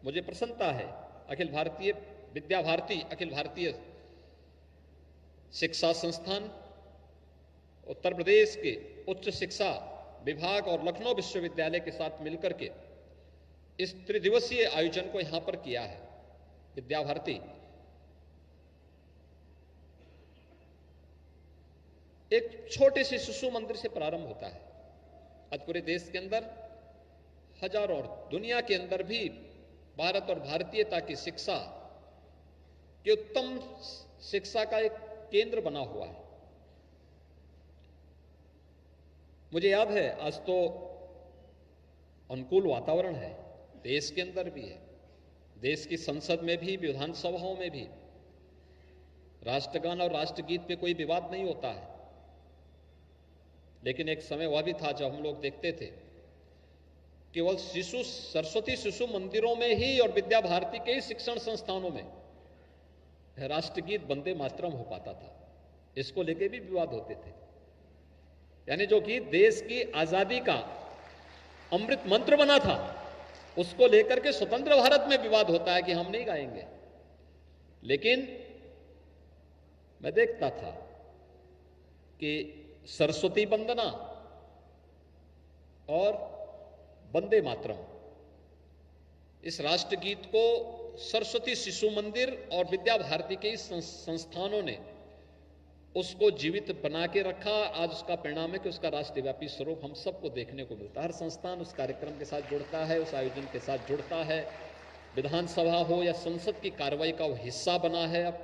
मुझे प्रसन्नता है अखिल भारतीय विद्या भारती, अखिल भारतीय शिक्षा संस्थान, उत्तर प्रदेश के उच्च शिक्षा विभाग और लखनऊ विश्वविद्यालय के साथ मिलकर के इस त्रिदिवसीय आयोजन को यहां पर किया है। विद्या भारती एक छोटे से शिशु मंदिर से प्रारंभ होता है। आज पूरे देश के अंदर हजारों और दुनिया के अंदर भी भारत और भारतीयता की शिक्षा की उत्तम शिक्षा का एक केंद्र बना हुआ है। मुझे याद है, आज तो अनुकूल वातावरण है, देश के अंदर भी है, देश की संसद में भी, विधानसभाओं में भी राष्ट्रगान और राष्ट्रगीत पे कोई विवाद नहीं होता है। लेकिन एक समय वह भी था जब हम लोग देखते थे केवल सरस्वती शिशु मंदिरों में ही और विद्या भारती के ही शिक्षण संस्थानों में राष्ट्रगीत वंदे मातरम हो पाता था। इसको लेके भी विवाद होते थे। यानी जो गीत देश की आजादी का अमृत मंत्र बना था, उसको लेकर के स्वतंत्र भारत में विवाद होता है कि हम नहीं गाएंगे। लेकिन मैं देखता था कि सरस्वती वंदना और वंदे मातरम, इस राष्ट्रगीत को सरस्वती शिशु मंदिर और विद्या भारती के संस्थानों ने उसको जीवित बना के रखा। आज उसका परिणाम है कि उसका राष्ट्रव्यापी स्वरूप हम सबको देखने को मिलता है। हर संस्थान उस कार्यक्रम के साथ जुड़ता है, उस आयोजन के साथ जुड़ता है। विधानसभा हो या संसद की कार्रवाई का वो हिस्सा बना है अब,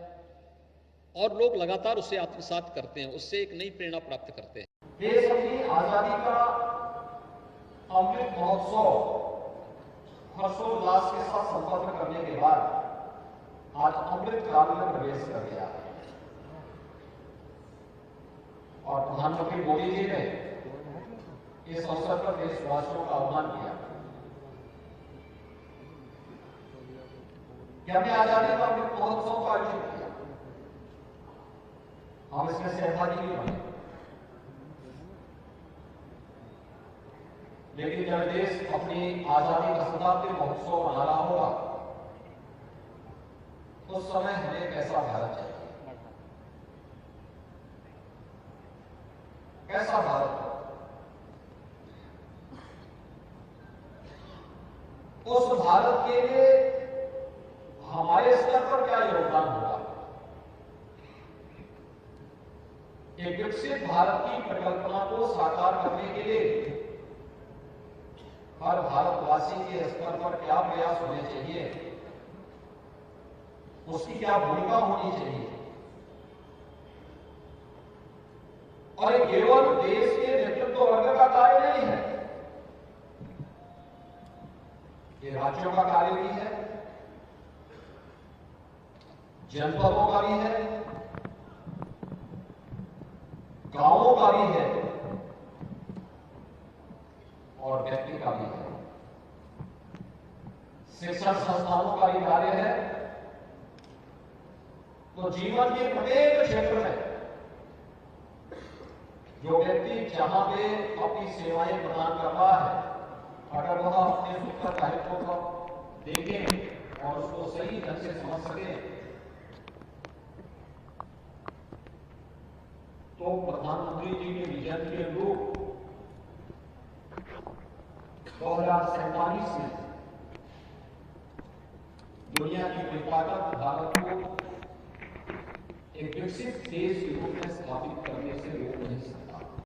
और लोग लगातार उसे आत्मसात करते हैं, उससे एक नई प्रेरणा प्राप्त करते हैं। देश की आजादी का अमृत महोत्सव हर्षोल्लास के साथ संपन्न करने के बाद आज अमृत काल में प्रवेश कर गया है और प्रधानमंत्री मोदी जी ने इस अवसर पर देशवासियों का आह्वान किया कि हमने आजादी का अमृत महोत्सव का आयोजन किया, हम इसमें सहभागी भी बने। लेकिन जब देश अपनी आजादी का शताब्दी महोत्सव मना रहा होगा, उस समय हमें कैसा भारत चाहिए, कैसा भारत, उस भारत के लिए हमारे स्तर पर क्या योगदान होगा। एक विकसित भारत की परिकल्पना को साकार करने के लिए हर भारतवासी के स्तर पर क्या प्रयास होने चाहिए, उसकी क्या भूमिका होनी चाहिए। और ये केवल देश के नेतृत्व वर्ग का कार्य नहीं है, ये राज्यों का कार्य भी है, जनपदों का भी है, गांवों का भी है और व्यक्ति का भी है। शिक्षण संस्थानों का भी कार्य है। तो जीवन के प्रत्येक क्षेत्र में जो व्यक्ति जहां पे अपनी सेवाएं प्रदान कर रहा है, अगर वह अपने उत्तरदायित्व को देखें और उसको सही ढंग से समझ सके, तो प्रधानमंत्री जी के विजन के अनुरूप 2047 में दुनिया की ताकत भारत को एक विकसित देश के रूप में स्थापित करने से रोक नहीं सकता।